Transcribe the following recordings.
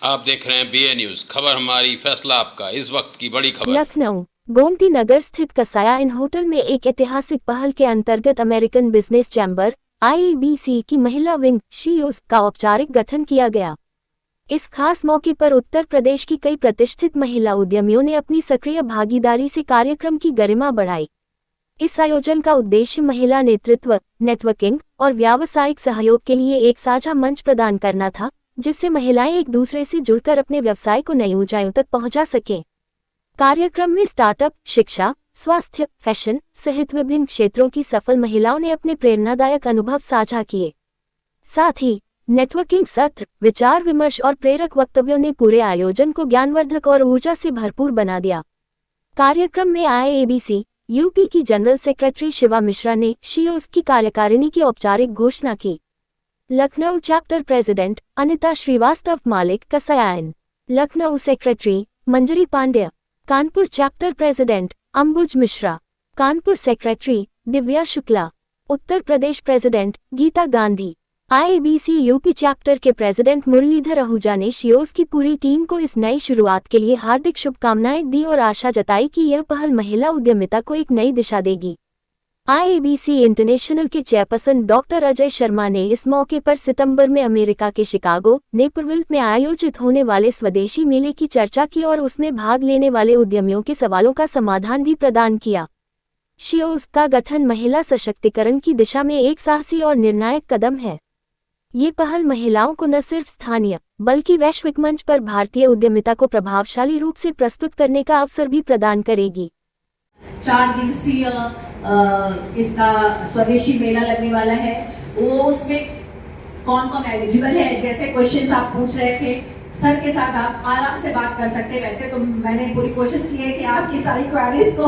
आप देख रहे हैं BA न्यूज, खबर हमारी फैसला आपका। इस वक्त की बड़ी खबर। लखनऊ गोमती नगर स्थित कसाया इन होटल में एक ऐतिहासिक पहल के अंतर्गत अमेरिकन बिजनेस चैम्बर IABC की महिला विंग CEOs का औपचारिक गठन किया गया। इस खास मौके पर उत्तर प्रदेश की कई प्रतिष्ठित महिला उद्यमियों ने अपनी सक्रिय भागीदारी से कार्यक्रम की गरिमा बढ़ाई। इस आयोजन का उद्देश्य महिला नेतृत्व, नेटवर्किंग और व्यावसायिक सहयोग के लिए एक साझा मंच प्रदान करना था, जिससे महिलाएं एक दूसरे से जुड़कर अपने व्यवसाय को नई ऊंचाइयों तक पहुंचा सकें। कार्यक्रम में स्टार्टअप, शिक्षा, स्वास्थ्य, फैशन सहित विभिन्न क्षेत्रों की सफल महिलाओं ने अपने प्रेरणादायक अनुभव साझा किए। साथ ही नेटवर्किंग सत्र, विचार विमर्श और प्रेरक वक्तव्यों ने पूरे आयोजन को ज्ञानवर्धक और ऊर्जा से भरपूर बना दिया। कार्यक्रम में IABC UP की जनरल सेक्रेटरी शिवा मिश्रा ने CEOs की कार्यकारिणी की औपचारिक घोषणा की। Lucknow chapter president Anita Srivastava Malik Kasayan, Lucknow secretary Manjari Pandya, Kanpur chapter president Ambuj Mishra, Kanpur secretary Divya Shukla, Uttar Pradesh president Geeta Gandhi, IABC UP chapter के प्रेसिडेंट मुरलीधर आहूजा ने CEOs की पूरी टीम को इस नई शुरुआत के लिए हार्दिक शुभकामनाएं दी और आशा जताई कि यह पहल महिला उद्यमिता को एक नई दिशा देगी। IABC इंटरनेशनल के चेयरपर्सन डॉक्टर अजय शर्मा ने इस मौके पर सितंबर में अमेरिका के शिकागो, नेपरविल में आयोजित होने वाले स्वदेशी मेले की चर्चा की और उसमें भाग लेने वाले उद्यमियों के सवालों का समाधान भी प्रदान किया। CEOs का गठन महिला सशक्तिकरण की दिशा में एक साहसी और निर्णायक कदम है। ये पहल महिलाओं को न सिर्फ स्थानीय बल्कि वैश्विक मंच पर भारतीय उद्यमिता को प्रभावशाली रूप से प्रस्तुत करने का अवसर भी प्रदान करेगी। 4 दिवसीय इसका स्वदेशी मेला लगने वाला है। वो उसमें कौन कौन एलिजिबल है, जैसे क्वेश्चंस आप पूछ रहे थे, सर के साथ आप आराम से बात कर सकते हैं। वैसे तो मैंने पूरी कोशिश की है कि आपकी सारी क्वेरीज को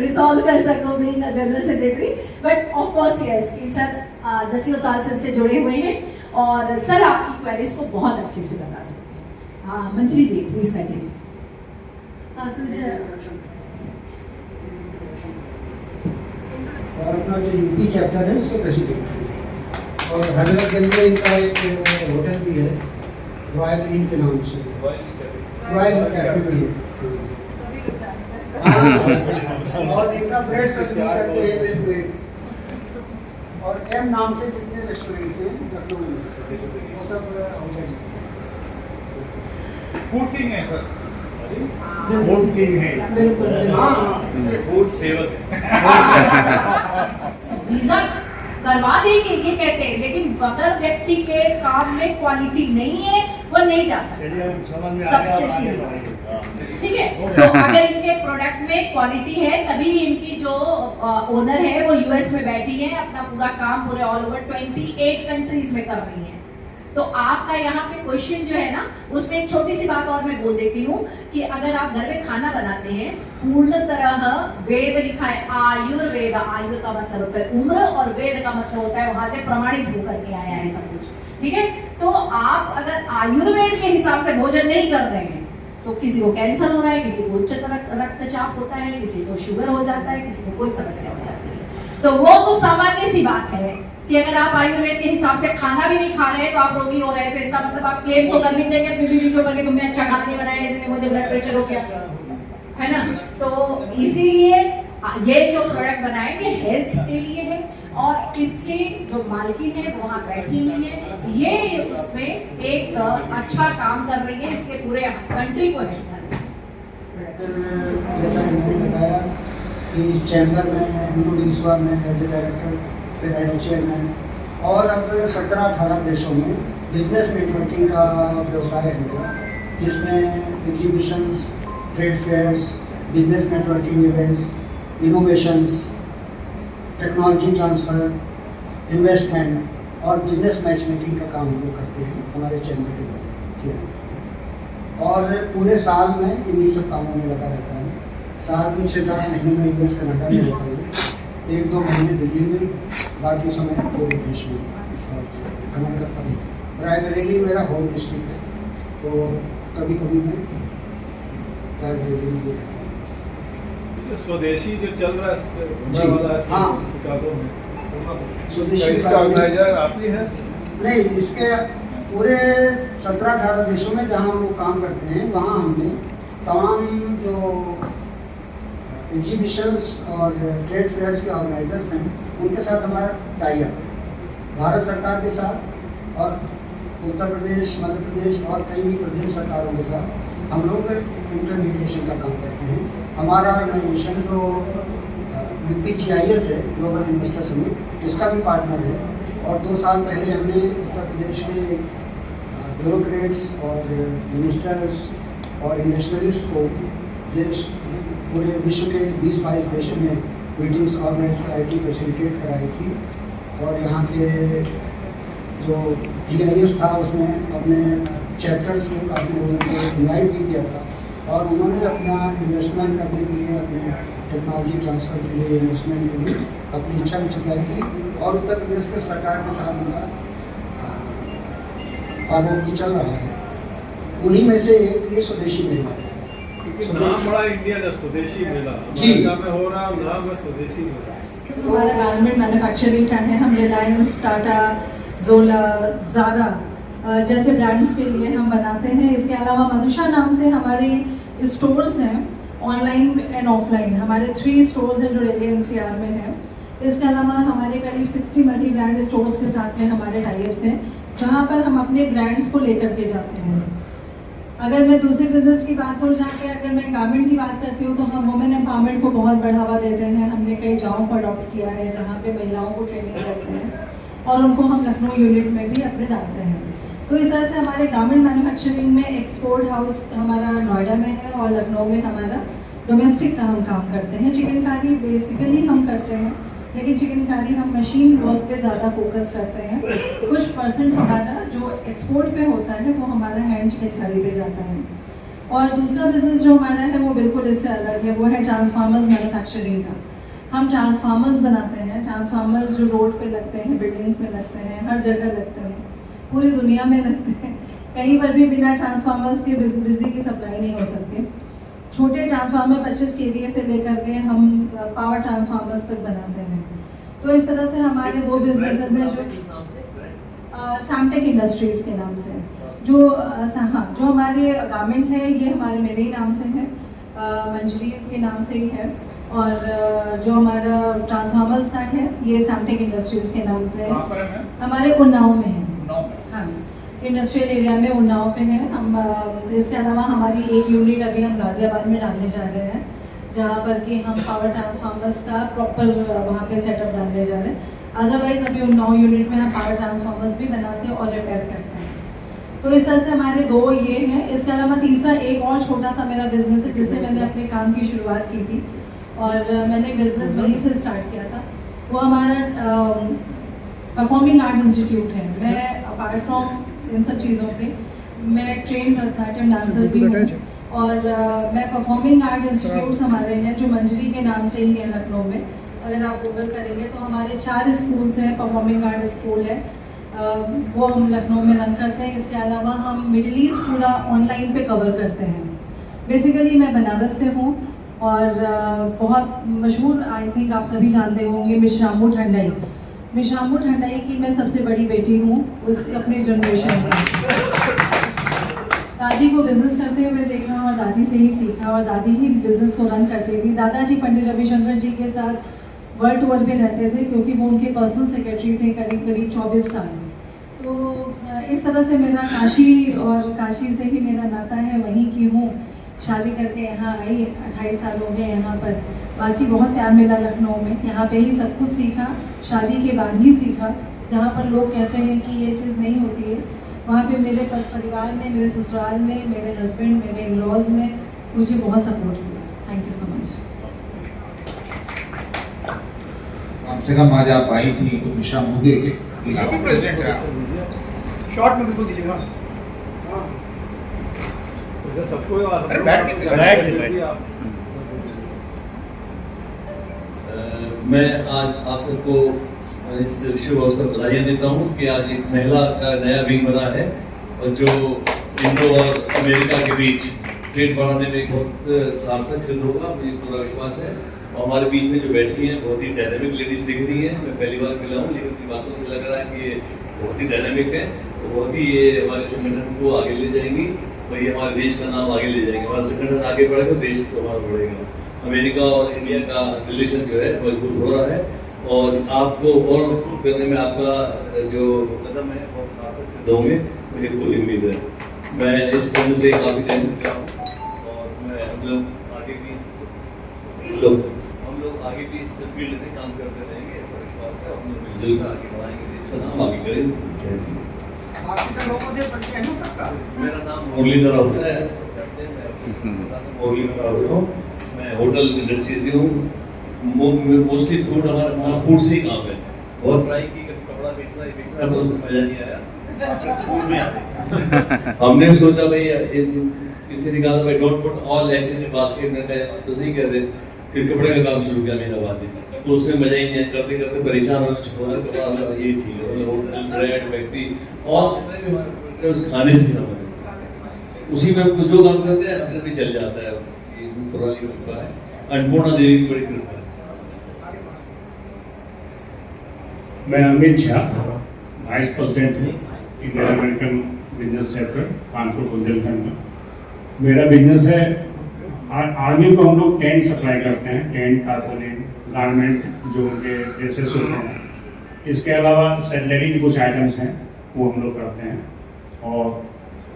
रिजॉल्व कर सकूं being a general secretary, but of course yes कि सर 10 साल से इससे जुड़े हुए हैं और सर आपकी क्वेरीज को बहुत अच्छे से बता सकते हैं। हाँ मंजरी जी प्लीज कंटिन्यू। और अपना जो यूपी चैप्टर है उसके प्रेसिडेंट और हजरतगंज में इनका एक होटल भी है रॉयल इन के नाम से, रॉयल कैफे भी है। और इनका ब्रेड सर्विस करते हैं मिल्क ब्रेड, और M नाम से जितने रेस्टोरेंट्स हैं लखनऊ में वो सब होटल फूड किंग है सर। फूड किंग है, बिल्कुल। हाँ फूड सेवक वीजा करवा देंगे ये कहते हैं, लेकिन अगर व्यक्ति के काम में क्वालिटी नहीं है वो नहीं जा सकता। सबसे सीधी ठीक है। तो अगर इनके प्रोडक्ट में क्वालिटी है तभी इनकी जो ओनर है वो US में बैठी है, अपना पूरा काम पूरे ऑल ओवर 28 कंट्रीज में कर रही है। तो आपका यहाँ पे क्वेश्चन जो है ना, उसमें एक छोटी सी बात और मैं बोल देती हूँ कि अगर आप घर में खाना बनाते हैं, पूर्ण तरह वेद लिखा है आयुर्वेद, आयुर का मतलब होता है उम्र और वेद का मतलब होता है वहां से प्रमाणित होकर के आया है सब कुछ, ठीक है। तो आप अगर आयुर्वेद के हिसाब से भोजन नहीं कर रहे हैं तो किसी को कैंसर हो रहा है, किसी को उच्च रक्तचाप होता है, किसी को शुगर हो जाता है, किसी को कोई समस्या हो जाती है। तो वो तो सामान्य सी बात है कि अगर आप आयुर्वेद के हिसाब से खाना भी नहीं खा रहे हैं तो आप रोगी हो रहे हैं, तो इसका मतलब आप क्लेम तो कर नहीं देंगे अपनी बीवी के ऊपर कि तुमने अच्छा खाना नहीं बनाया इसलिए मुझे ब्लड प्रेशर हो गया, है ना। तो इसीलिए ये जो प्रोडक्ट बनाएंगे हेल्थ के लिए है और इसके जो मालकिन है वहाँ बैठी हुई है, ये उसमें एक अच्छा काम कर रही है, इसके पूरे कंट्री को हेल्प कर रही है। जैसा मैंने बताया कि इस चैम्बर में इंट्रोड्यूस हुआ मैं एज ए डायरेक्टर, फिर एज ए चेयरमैन, और अब 17-18 देशों में बिजनेस नेटवर्किंग का व्यवसाय है मेरा, जिसमें exhibitions, trade fairs, business networking events, innovations, technology transfer, investment और बिजनेस मैच मेकिंग का काम हम लोग करते हैं हमारे चैम्बर के द्वारा। और पूरे साल में इन्हीं सब कामों में लगा रहता हूँ। साल में 6-7 महीने में US कनाडा में रहता हूँ, 1-2 महीने दिल्ली में, बाकी समय पूरे देश में भ्रमण करता हूँ। रायबरेली मेरा होम डिस्ट्रिक्ट है, तो कभी कभी मैं रायबरेली में भी रहता हूँ। स्वदेशी जो चल रहा है हाँ, स्वदेशी ऑर्गेनाइजर आप ही है? नहीं, इसके पूरे 17-18 देशों में जहाँ हम लोग काम करते हैं वहाँ हमने तमाम जो एग्जीबिशंस और ट्रेड फेयर्स के ऑर्गेनाइजर्स हैं उनके साथ हमारा टाई अप है। भारत सरकार के साथ और उत्तर प्रदेश, मध्य प्रदेश और कई प्रदेश सरकारों के साथ हम लोग इंटरमीडिएशन का काम करते हैं। हमारा ऑर्गेनाइजेशन जो UPGIS है, ग्लोबल इन्वेस्टर समिट, इसका भी पार्टनर है। और 2 साल पहले हमने उत्तर प्रदेश के ब्यूरोक्रेट्स और मिनिस्टर्स और इन्वेस्टरिस्ट को देश पूरे विश्व के 20-22 देशों में मीटिंग्स ऑर्गेनाइज कराई थी, फैसिलिटेट कराई थी। और यहाँ के जो GIS था उसमें अपने चैप्टर्स में काफ़ी लोगों को इन्वाइट भी किया था और उन्होंने अपना इन्वेस्टमेंट करने के लिए, अपने टेक्नोलॉजी ट्रांसफ़र के लिए, इन्वेस्टमेंट के लिए अपनी इच्छा भी जताई थी। और उत्तर प्रदेश के सरकार के साथ उनका फॉलो भी चल रहा है। उन्हीं में से एक ये स्वदेशी मेला है। नाम बड़ा इंडियन है, स्वदेशी मेला जी। में हो रहा है, नाम है स्वदेशी मेला। हमारा गारमेंट मैन्युफैक्चरिंग का है। हम रिलायंस, टाटा, जोला, ज़ारा जैसे ब्रांड्स के लिए हम बनाते हैं। इसके अलावा मधुशा नाम से हमारे स्टोर्स हैं, ऑनलाइन एंड ऑफलाइन। हमारे 3 स्टोर्स हैं जो रेलवे NCR में हैं। इसके अलावा हमारे करीब 60 मल्टी ब्रांड स्टोर्स के साथ में हमारे टाइप्स हैं, जहाँ पर हम अपने ब्रांड्स को लेकर के जाते हैं। अगर मैं दूसरे बिजनेस की बात करूँ, जहाँ पे अगर मैं गारमेंट की बात करती हूँ, तो हम वुमेन एम्पावरमेंट को बहुत बढ़ावा देते हैं। हमने कई गाँव को अडॉप्ट किया है जहाँ पे महिलाओं को ट्रेनिंग करते हैं और उनको हम लखनऊ यूनिट में भी अपने डालते हैं। तो इस तरह से हमारे गारमेंट मैन्युफैक्चरिंग में एक्सपोर्ट हाउस हमारा नोएडा में है और लखनऊ में हमारा डोमेस्टिक का हम काम करते हैं। चिकनकारी बेसिकली हम करते हैं, लेकिन चिकनकारी हम मशीन वर्क पे ज़्यादा फोकस करते हैं। कुछ % हमारा जो एक्सपोर्ट पे होता है वो हमारा हैंड चिकनकारी पे जाता है। और दूसरा बिजनेस जो हमारा है वो बिल्कुल इससे अलग है, वो है ट्रांसफार्मर्स मैन्युफैक्चरिंग का। हम ट्रांसफार्मर्स बनाते हैं। ट्रांसफार्मर्स जो रोड पे लगते हैं, बिल्डिंग्स में लगते हैं, हर जगह लगते हैं, पूरी दुनिया में लगते हैं। कहीं पर भी बिना ट्रांसफार्मर्स के बिजली की सप्लाई नहीं हो सकती। छोटे ट्रांसफार्मर 25 kVA से लेकर के हम पावर ट्रांसफार्मर्स तक बनाते हैं। तो इस तरह से हमारे 2 बिजनेसेस हैं जो सैमटेक इंडस्ट्रीज़ के नाम से, जो हाँ, जो हमारे गारमेंट है ये हमारे मेरे ही नाम से है, मंजरी के नाम से ही है। और जो हमारा ट्रांसफार्मर्स का है ये सैमटेक इंडस्ट्रीज़ के नाम से है। हमारे उन्नाव में है, हाँ, इंडस्ट्रियल एरिया में उन्नाव पे है हम। इसके अलावा हमारी एक यूनिट अभी हम गाज़ियाबाद में डालने जा रहे हैं, जहाँ पर कि हम पावर ट्रांसफार्मर्स का प्रॉपर वहाँ पे सेटअप डालने जा रहे हैं। अदरवाइज अभी उन्नाव यूनिट में हम पावर ट्रांसफार्मर्स भी बनाते हैं और रिपेयर करते हैं। तो इस तरह से हमारे 2 ये हैं। इसके अलावा तीसरा एक और छोटा सा मेरा बिजनेस है जिससे मैंने अपने काम की शुरुआत की थी और मैंने बिजनेस वहीं से स्टार्ट किया था। वो हमारा परफॉर्मिंग आर्ट इंस्टीट्यूट है। मैं अपार्ट फ्रॉम इन सब चीज़ों के मैं ट्रेन भरतनाट्यम डांसर भी हूँ और मैं परफॉर्मिंग आर्ट इंस्टीट्यूट्स हमारे हैं जो मंजरी के नाम से ही है लखनऊ में। अगर आप गूगल करेंगे तो हमारे 4 स्कूल्स हैं। परफॉर्मिंग आर्ट स्कूल है, वो हम लखनऊ में रन करते हैं। इसके अलावा हम मिडिल ईस्ट पूरा ऑनलाइन पे कवर करते हैं। बेसिकली मैं बनारस से हूँ और बहुत मशहूर, आई थिंक आप सभी जानते होंगे, मिश्रामू ठंडाई। मिश्रामू ठंडाई की मैं सबसे बड़ी बेटी हूँ उस अपनी जनरेशन में। दादी को बिजनेस करते हुए देखा और दादी से ही सीखा और दादी ही बिजनेस को रन करती थी। दादाजी पंडित रविशंकर जी के साथ वर्ल्ड टूर पे रहते थे क्योंकि वो उनके पर्सनल सेक्रेटरी थे करीब 24 साल। तो इस तरह से मेरा काशी और काशी से ही मेरा नाता है, वहीं की हूँ। शादी करके यहाँ आई, 28 साल हो गए यहाँ पर। बाकी बहुत प्यार मिला लखनऊ में, यहाँ पे ही सब कुछ सीखा, शादी के बाद ही सीखा। जहाँ पर लोग कहते हैं कि ये चीज़ नहीं होती है, वहाँ पे मेरे परिवार ने, मेरे ससुराल ने, मेरे हस्बैंड, मेरे इन-लॉज ने मुझे बहुत सपोर्ट किया। Thank you so much. कम से कम आज आप आई थी तो मिश्रा मोदी के प्रेसिडेंट है। शॉर्ट में बिल्कुल दीजिएगा। सबको मैं आज आप सबको इस शुभ अवसर बधाइयाँ देता हूँ कि आज एक महिला का नया विंग बना है और जो इंडो और अमेरिका के बीच ट्रेड बढ़ाने में बहुत सार्थक सिद्ध होगा, मुझे पूरा विश्वास है। हमारे बीच में जो बैठी हैं बहुत ही डायनेमिक लेडीज दिख रही हैं। मैं पहली बार मिला हूँ, लेकिन उनकी बातों से लग रहा है कि ये बहुत ही डायनेमिक है, बहुत ही ये हमारे संगठन को आगे ले जाएंगी और ये हमारे देश का नाम आगे ले जाएंगे। हमारा संगठन आगे बढ़ेगा, देश को हमारा बढ़ेगा। अमेरिका और इंडिया का रिलेशन जो है मजबूत हो रहा है और आपको और मजबूत करने में आपका जो कदम है बहुत सार्थक सिद्ध होंगे, मुझे पूरी उम्मीद है। मैं इस समय से काफ़ी टेंशन कर रहा हूँ और मैं हम लोग आगे भी इस फील्ड में काम करते रहेंगे, ऐसा विश्वास है। हम लोग मिलजुल कर आगे बढ़ाएंगे, देश का नाम आगे करेंगे। बाकी सब लोगों से परिचय है ना सबका? मेरा नाम मुरलीधर राउत है, मुरलीधर राउत हूँ। मैं होटल इंडस्ट्री से हूँ, मोस्टली फूड, हमारा फूड से ही काम है। बहुत ट्राई की, कभी कपड़ा बेचना तो उसमें मजा नहीं आया, फूड में आया। हमने सोचा भाई किसी ने कहा भाई don't put all eggs in basket, में तो सही कह रहे। फिर कपड़े का काम शुरू किया मेरा बाद में, तो उसमें मजा ही नहीं, करते करते परेशान हो छोड़ा कपड़ा, ये ठीक है। होटल, ब्रेड, व्यक्ति और उस खाने से ना बने, उसी में जो काम करते हैं अपने भी चल जाता है। पुरानी कृपा है, अन्नपूर्णा देवी की बड़ी कृपा है। मैं अमित शाह, वाइस प्रेसिडेंट हूँ Indian American business chapter Kanpur Bundelkhand में। मेरा बिजनेस है, आर्मी को हम लोग टेंट सप्लाई करते हैं, टेंट, टारपोलिन, गारमेंट जो उनके ड्रेसेस होते हैं। इसके अलावा सैलरी की कुछ आइटम्स हैं वो हम लोग करते हैं और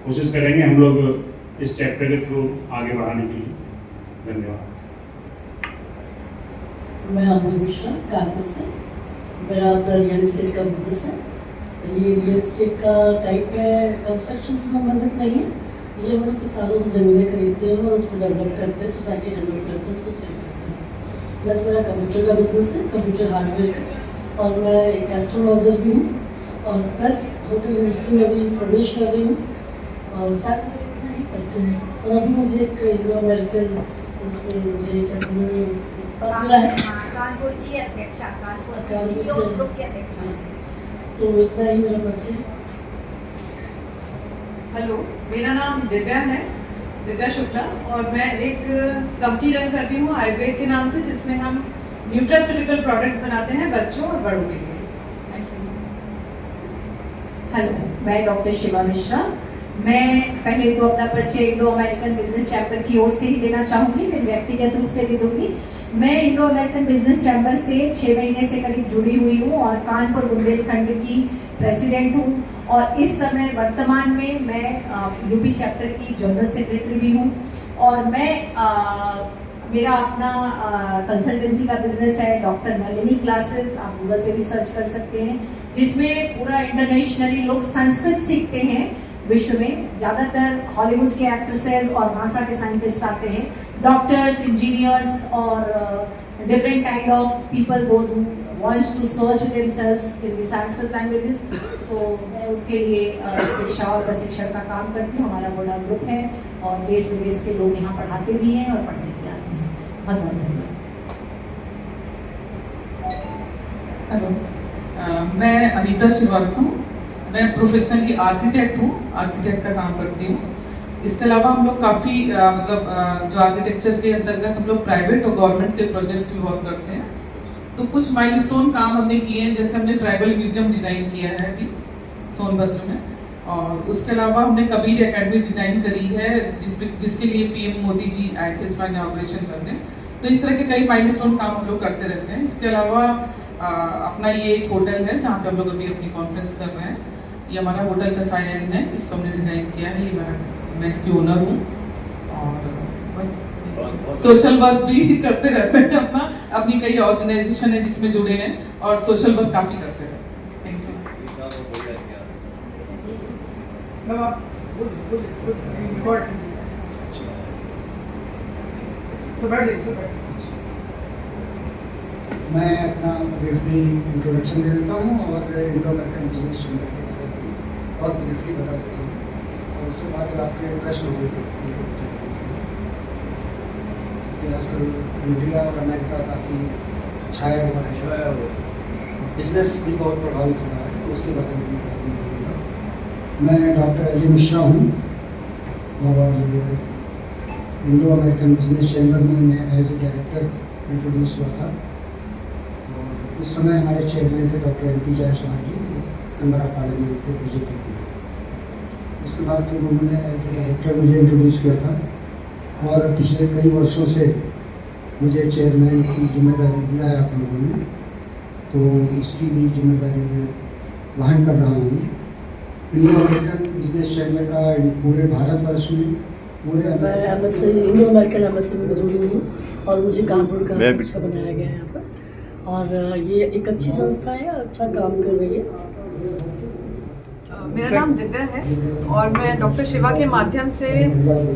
कोशिश करेंगे हम लोग इस चैप्टर के थ्रू आगे बढ़ाने के लिए। धन्यवाद। मैं अमूल मिश्रा कानपुर से। मेरा अपना रियल एस्टेट का बिजनेस है। ये रियल एस्टेट का टाइप है, कंस्ट्रक्शन से संबंधित नहीं है। ये हम लोग किसानों से ज़मीनें खरीदते हैं और उसको डेवलप करते हैं, सोसाइटी डेवलप करते हैं, उसको सेल करते हैं। प्लस मेरा कंप्यूटर का बिजनेस है, कंप्यूटर हार्डवेयर का, और मैं एक एस्ट्रोलॉजर भी हूँ और प्लस होटल इंडस्ट्री में भी प्रवेश कर रही हूँ और साथ में इतना ही परिचय है। और अभी मुझे एक इंडो अमेरिकन, इसमें मुझे कैसे मिला है, कानपुर की अध्यक्षा, कानपुर से, तो इतना ही मेरा परिचय। हेलो, मेरा नाम दिव्या है, दिव्या शुक्ला, और मैं एक कंपनी रन करती हूँ आयुर्वेद के नाम से, जिसमें हम न्यूट्रास्यूटिकल प्रोडक्ट्स बनाते हैं बच्चों और बड़ों के लिए। Thank you. हेलो, मैं डॉक्टर शिवा मिश्रा। मैं पहले तो अपना परिचय इंडो अमेरिकन बिजनेस चैप्टर की ओर से ही देना चाहूँगी, फिर व्यक्तिगत रूप से भी दूंगी। मैं इंडो अमेरिकन बिजनेस चैम्बर से 6 महीने से करीब जुड़ी हुई हूँ और कानपुर बुंदेलखंड की प्रेसिडेंट हूँ और इस समय वर्तमान में मैं यूपी चैप्टर की जनरल सेक्रेटरी भी हूँ। और मैं मेरा अपना कंसल्टेंसी का बिजनेस है, डॉक्टर नलिनी क्लासेस, आप गूगल पे भी सर्च कर सकते हैं, जिसमें पूरा इंटरनेशनली लोग संस्कृत सीखते हैं। विश्व में ज़्यादातर हॉलीवुड के एक्ट्रेसेस और नासा के साइंटिस्ट आते हैं, डॉक्टर्स, इंजीनियर्स और different kind of people those who wants to search themselves in the Sanskrit languages. So मैं उनके लिए शिक्षा और प्रशिक्षण का काम करती हूँ। हमारा बड़ा ग्रुप है और देश विदेश के लोग यहाँ पढ़ाते भी हैं और पढ़ने भी आते हैं। बहुत बहुत धन्यवाद। हेलो, मैं अनीता श्रीवास्तव, मैं प्रोफेशनली आर्किटेक्ट हूँ, आर्किटेक्ट का काम करती हूँ। इसके अलावा हम लोग काफ़ी मतलब जो आर्किटेक्चर के अंतर्गत हम लोग प्राइवेट और गवर्नमेंट के प्रोजेक्ट्स भी बहुत करते हैं। तो कुछ माइलस्टोन काम हमने किए हैं, जैसे हमने ट्राइबल म्यूजियम डिज़ाइन किया है अभी सोनभद्र में, और उसके अलावा हमने कबीर एकेडमी डिज़ाइन करी है जिसके लिए पीएम मोदी जी आए थे इसका इनॉग्रेशन करने। तो इस तरह के कई माइलस्टोन काम हम लोग करते रहते हैं। इसके अलावा अपना ये एक होटल है जहाँ पे हम लोग अभी अपनी कॉन्फ्रेंस कर रहे हैं। ये हमारा होटल कसाया इन है, इसको हमने डिज़ाइन किया है, ये मैं इसकी ओनर हूँ। और बस सोशल वर्क भी करते रहते हैं, अपनी कई ऑर्गेनाइजेशन है जिसमें जुड़े हैं और सोशल वर्क काफ़ी करते हैं। Thank you. मैं अपना ब्रीफली इंट्रोडक्शन दे देता हूँ और इंडो अमेरिकन बिजनेस चैम्बर के बारे में बहुत ब्रीफली बता देता हूँ और उसके बाद आपके प्रश्न होंगे। आजकल इंडिया और अमेरिका काफ़ी छाया हुआ है, बिजनेस भी बहुत प्रभावित हो रहा है, तो उसके बारे में बोलूँगा। मैं डॉक्टर अजय मिश्रा हूँ और इंडो अमेरिकन बिजनेस चैम्बर में मैं एज ए डायरेक्टर इंट्रोड्यूस हुआ था। और उस समय हमारे चेयरमैन थे doctor MP Jaiswal ji, member of parliament थे BJP के। उसके बाद फिर उन्होंने एज ए डायरेक्टर मुझे इंट्रोड्यूस किया था और पिछले कई वर्षों से मुझे चेयरमैन की जिम्मेदारी दिया है आप लोगों ने, तो इसकी भी जिम्मेदारी मैं वहन कर रहा हूँ। इंडो अमेरिकन बिजनेस चैम्बर का पूरे भारतवर्ष में मैं इंडो अमेरिकन MSC में जुड़ी हुई हूँ और मुझे कानपुर का अध्यक्ष बनाया गया है यहाँ पर। और ये एक अच्छी संस्था है, अच्छा काम कर रही है। मेरा नाम दिव्या है और मैं डॉक्टर शिवा के माध्यम से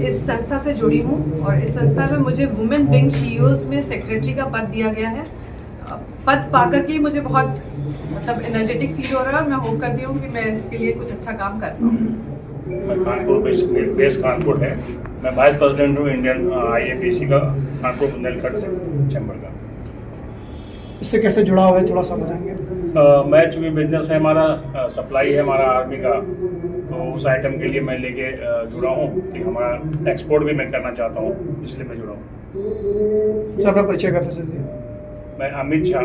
इस संस्था से जुड़ी हूँ और इस संस्था में मुझे वुमेन विंग CEOs में सेक्रेटरी का पद दिया गया है। पद पाकर के मुझे बहुत मतलब एनर्जेटिक फील हो रहा है और मैं होप करती हूँ कि मैं इसके लिए कुछ अच्छा काम कर पाऊँ। मैं कानपुर बेस कानपुर है। मैं वाइस प्रेसिडेंट हूँ इंडियन IABC का कानपुर बुंदेलखंड चैम्बर का। इससे कैसे जुड़ा हुआ है थोड़ा सा बताएंगे? मैं चूँकि बिजनेस है हमारा, सप्लाई है हमारा आर्मी का, तो उस आइटम के लिए मैं लेके जुड़ा हूँ कि हमारा एक्सपोर्ट भी मैं करना चाहता हूँ, इसलिए मैं जुड़ा हूँ। आपका परिचय कैसे से दिया? मैं अमित शाह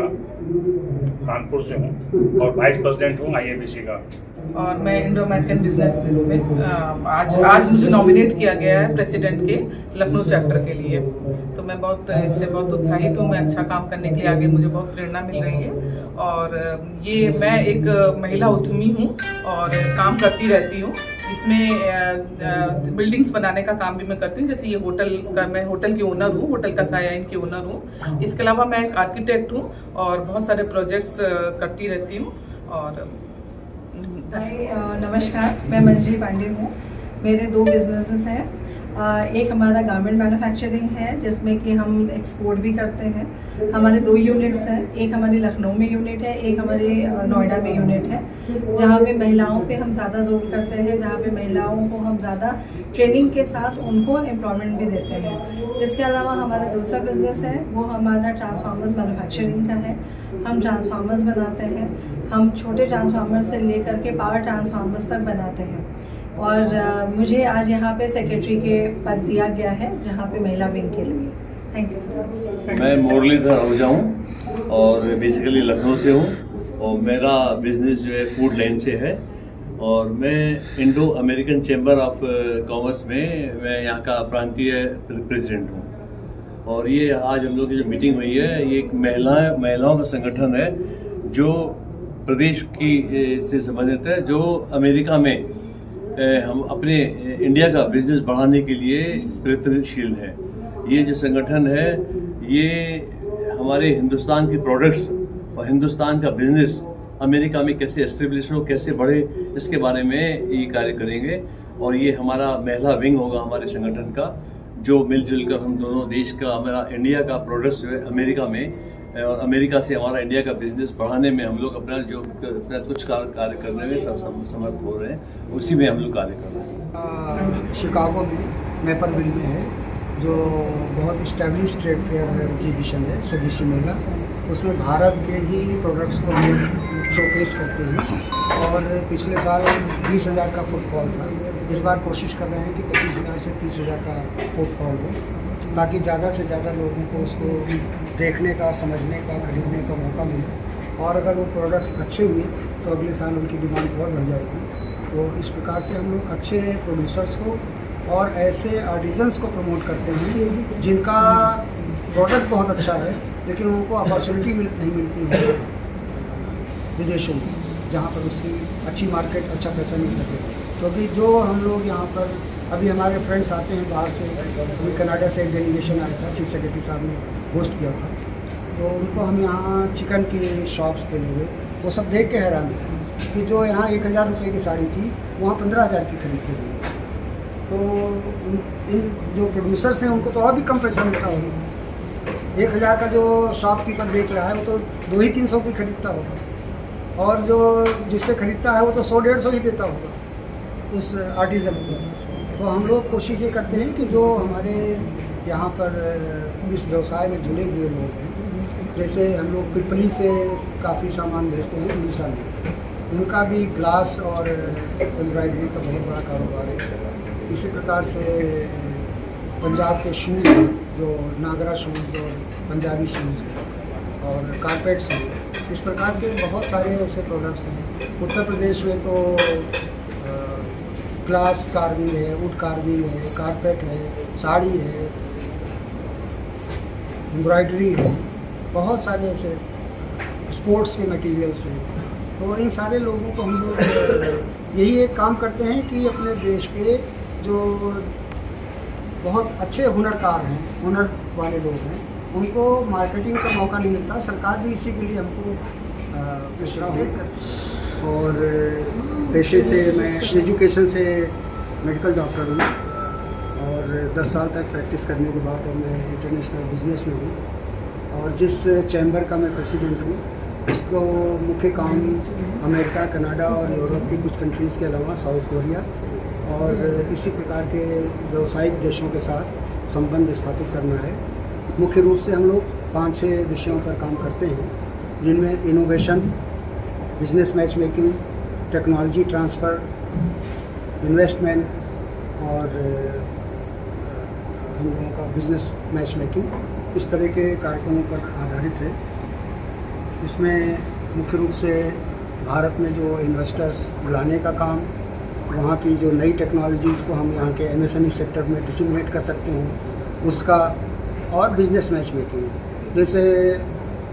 कानपुर से हूँ और वाइस प्रेसिडेंट हूँ IABC का। और मैं इंडो अमेरिकन बिजनेस में आज मुझे नॉमिनेट किया गया है प्रेसिडेंट के लखनऊ चैप्टर के लिए। तो मैं इससे बहुत उत्साहित हूँ। मैं अच्छा काम करने के लिए आगे मुझे बहुत प्रेरणा मिल रही है। और ये मैं एक महिला उद्यमी हूँ और काम करती रहती हूँ, जिसमें बिल्डिंग्स बनाने का काम भी मैं करती हूँ। जैसे ये मैं होटल की ओनर हूँ, होटल कसाया इन की ओनर हूँ। इसके अलावा मैं एक आर्किटेक्ट हूँ और बहुत सारे प्रोजेक्ट्स करती रहती हूँ। और नमस्कार, मैं मंजरी पांडे हूँ। मेरे 2 बिजनेसेस हैं। एक हमारा गारमेंट मैन्युफैक्चरिंग है जिसमें कि हम एक्सपोर्ट भी करते हैं। हमारे 2 यूनिट्स हैं, एक हमारी लखनऊ में यूनिट है, एक हमारे नोएडा में यूनिट है, जहाँ पे महिलाओं पे हम ज़्यादा जोर करते हैं, जहाँ पे महिलाओं को हम ज़्यादा ट्रेनिंग के साथ उनको एम्प्लॉयमेंट भी देते हैं। इसके अलावा हमारा दूसरा बिजनेस है, वो हमारा ट्रांसफार्मर्स मैन्युफैक्चरिंग का है। हम ट्रांसफार्मर्स बनाते हैं, हम छोटे ट्रांसफार्मर से लेकर के पावर ट्रांसफार्मर्स तक बनाते हैं। और मुझे आज यहाँ पे सेक्रेटरी के पद दिया गया है, जहाँ पे महिला विंग के लिए। Thank you so much. मैं मुरलीधर आहूजा हूँ और बेसिकली लखनऊ से हूँ और मेरा बिजनेस जो है फूड लाइन से है। और मैं Indo American chamber of commerce में मैं यहाँ का प्रांतीय प्रेसिडेंट हूँ। और ये आज हम लोग की जो मीटिंग हुई है, ये एक महिलाओं का संगठन है जो प्रदेश की से संबंधित है, जो अमेरिका में हम अपने इंडिया का बिजनेस बढ़ाने के लिए प्रयत्नशील है। ये जो संगठन है, ये हमारे हिंदुस्तान के प्रोडक्ट्स और हिंदुस्तान का बिजनेस अमेरिका में कैसे एस्टेब्लिश हो, कैसे बढ़े, इसके बारे में ये कार्य करेंगे। और ये हमारा महिला विंग होगा हमारे संगठन का, जो मिलजुल कर हम दोनों देश का, हमारा इंडिया का प्रोडक्ट्स जो है अमेरिका में और अमेरिका से हमारा इंडिया का बिजनेस बढ़ाने में हम लोग अपना कुछ कार्य करने में समर्थ हो रहे हैं, उसी में हम लोग कार्य कर रहे हैं। शिकागो में नेपरविल में है, जो बहुत इस्टेब्लिश ट्रेड फेयर एग्जीबिशन है स्वदेशी मेला। उसमें भारत के ही प्रोडक्ट्स को हम शोकेस करते हैं। और पिछले साल 20,000 का फुटफॉल था। इस बार कोशिश कर रहे हैं कि 25,000 से 30,000 का फुटफॉल हो, ताकि ज़्यादा से ज़्यादा लोगों को उसको देखने का, समझने का, खरीदने का मौका मिले। और अगर वो प्रोडक्ट्स अच्छे हुए तो अगले साल उनकी डिमांड और बढ़ जाएगी। तो इस प्रकार से हम लोग अच्छे प्रोड्यूसर्स को और ऐसे आर्टिजन्स को प्रमोट करते हैं जिनका प्रोडक्ट बहुत अच्छा है, लेकिन उनको अपॉर्चुनिटी नहीं मिलती है विदेशों में, जहाँ पर उसकी अच्छी मार्केट, अच्छा पैसा मिल सके। क्योंकि जो हम लोग यहाँ पर अभी हमारे फ्रेंड्स आते हैं बाहर से, अभी कनाडा से एक डेलीगेशन आया था, चीफ सेक्रेटरी साहब ने होस्ट किया था, तो उनको हम यहाँ चिकन की शॉप्स पे ले गए। वो सब देख के हैरान थे कि जो यहाँ 1,000 रुपये की साड़ी थी, वहाँ 15,000 की खरीदते थे। तो इन जो प्रोड्यूसर्स हैं उनको तो और भी कम पैसा मिलता होगा। 1,000 का जो शॉपकीपर बेच रहा है वो तो 200-300 की खरीदता होगा, और जो जिससे खरीदता है वो तो 100-150 ही देता होगा उस आर्टिजन को। तो हम लोग कोशिश ये करते हैं कि जो हमारे यहाँ पर इस व्यवसाय में जुड़े हुए लोग हैं, जैसे हम लोग पिपली से काफ़ी सामान भेजते हैं उड़ीसा में, उनका भी ग्लास और एम्ब्रॉयडरी का बहुत बड़ा कारोबार है। इसी प्रकार से पंजाब के शूज़ हैं, जो नागरा शूज़ और पंजाबी शूज़ हैं, और कारपेट्स हैं। इस प्रकार के बहुत सारे ऐसे प्रोडक्ट्स हैं। उत्तर प्रदेश में तो ग्लास कार्विंग है, वुड कार्विंग है, कारपेट है, साड़ी है, एम्ब्रॉयडरी है, बहुत सारे ऐसे स्पोर्ट्स के मटेरियल्स हैं। तो इन सारे लोगों को हम लोग यही एक काम करते हैं कि अपने देश के जो बहुत अच्छे हुनरकार हैं, हुनर वाले लोग हैं, उनको मार्केटिंग का मौका नहीं मिलता। सरकार भी इसी के लिए हमको पिछड़ा है। और पेशे से मैं एजुकेशन से मेडिकल डॉक्टर हूँ, और 10 साल तक प्रैक्टिस करने के बाद अब मैं इंटरनेशनल बिजनेस में हूँ। और जिस चैम्बर का मैं प्रेसिडेंट हूँ, उसको मुख्य काम अमेरिका, कनाडा और यूरोप की कुछ कंट्रीज़ के अलावा साउथ कोरिया और इसी प्रकार के व्यावसायिक देशों के साथ संबंध स्थापित करना है। मुख्य रूप से हम लोग 5-6 विषयों पर काम करते हैं, जिनमें innovation, business match making, technology transfer, investment और हम लोगों का बिजनेस मैच मेकिंग, इस तरह के कार्यक्रमों पर आधारित है। इसमें मुख्य रूप से भारत में जो इन्वेस्टर्स लाने का काम, वहाँ की जो नई टेक्नोलॉजीज़ को हम यहाँ के एमएसएमई सेक्टर में डिसिमिनेट कर सकते हैं उसका, और बिजनेस मैच मेकिंग, जैसे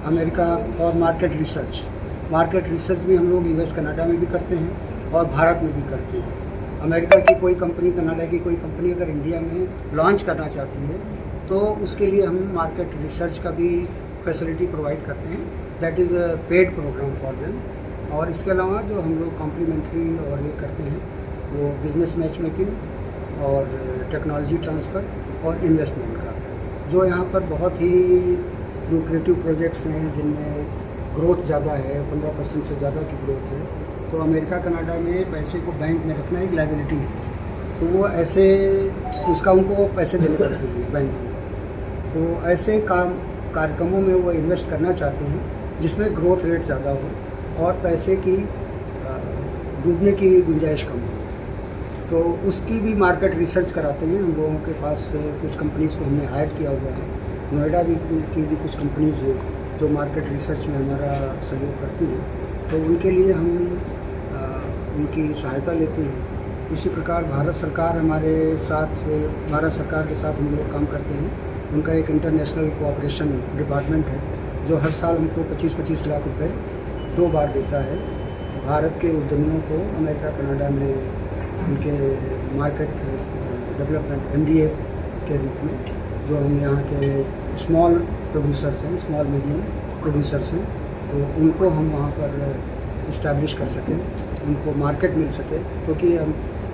अमेरिका और मार्केट रिसर्च भी हम लोग यूएस कनाडा में भी करते हैं और भारत में भी करते हैं। अमेरिका की कोई कंपनी, कनाडा की कोई कंपनी अगर इंडिया में लॉन्च करना चाहती है तो उसके लिए हम मार्केट रिसर्च का भी फैसिलिटी प्रोवाइड करते हैं। That is a paid programme for them. और इसके अलावा जो हम लोग कॉम्प्लीमेंट्री और ये करते हैं वो बिजनेस मैच मेकिंग और टेक्नोलॉजी ट्रांसफ़र और इन्वेस्टमेंट का, जो यहाँ पर बहुत ही लुक्रेटिव प्रोजेक्ट्स हैं जिनमें ग्रोथ ज़्यादा है, 15% से ज़्यादा की ग्रोथ है। तो अमेरिका कनाडा में पैसे को बैंक में रखना एक लायबिलिटी है, तो वो ऐसे उसका उनको पैसे देने पड़ते हैं बैंक में। तो ऐसे कार्यक्रमों में वो इन्वेस्ट करना चाहते हैं जिसमें ग्रोथ रेट ज़्यादा हो और पैसे की डूबने की गुंजाइश कम हो। तो उसकी भी मार्केट रिसर्च कराते हैं। हम लोगों के पास कुछ कंपनीज़ को हमने हायर किया हुआ है। नोएडा की भी कुछ कंपनीज़ हैं जो मार्केट रिसर्च में हमारा सहयोग करती हैं, तो उनके लिए हम उनकी सहायता लेते हैं। इसी प्रकार भारत सरकार के साथ हम लोग काम करते हैं। उनका एक इंटरनेशनल कोऑपरेशन डिपार्टमेंट है जो हर साल हमको 25-25 लाख रुपए 2 बार देता है। भारत के उद्यमियों को अमेरिका कनाडा में उनके मार्केट डेवलपमेंट MDA के रूप में, जो हम यहाँ के स्मॉल प्रोड्यूसर्स हैं, स्मॉल मीडियम प्रोड्यूसर्स हैं, तो उनको हम वहाँ पर इस्टेब्लिश कर सकें, उनको मार्केट मिल सके। क्योंकि हम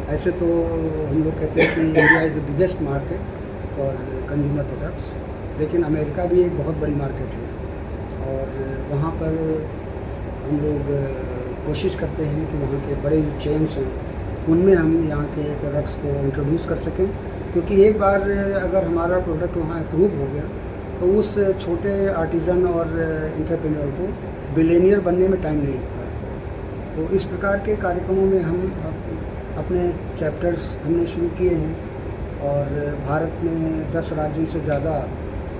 ऐसे तो हम लोग कहते हैं कि India is the biggest market for consumer products, लेकिन अमेरिका भी एक बहुत बड़ी मार्केट है और वहाँ पर हम लोग कोशिश करते हैं कि वहाँ के बड़े जो चेन्स हैं उनमें हम यहाँ के प्रोडक्ट्स को इंट्रोड्यूस कर सकें। क्योंकि एक बार अगर हमारा प्रोडक्ट वहाँ अप्रूव हो गया तो उस छोटे आर्टिज़न और एंटरप्रेन्योर को बिलियनियर बनने में टाइम नहीं लगता है। तो इस प्रकार के कार्यक्रमों में हम अपने चैप्टर्स हमने शुरू किए हैं और भारत में 10 राज्यों से ज़्यादा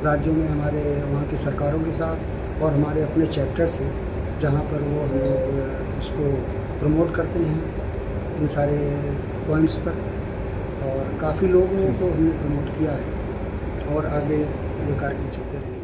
राज्यों में हमारे वहाँ की सरकारों के साथ और हमारे अपने चैप्टर्स हैं, जहाँ पर वो हम लोग इसको प्रमोट करते हैं इन सारे पॉइंट्स पर, और काफ़ी लोगों को हमने प्रमोट किया है और आगे ये कार्यक्रम चलते रहेंगे।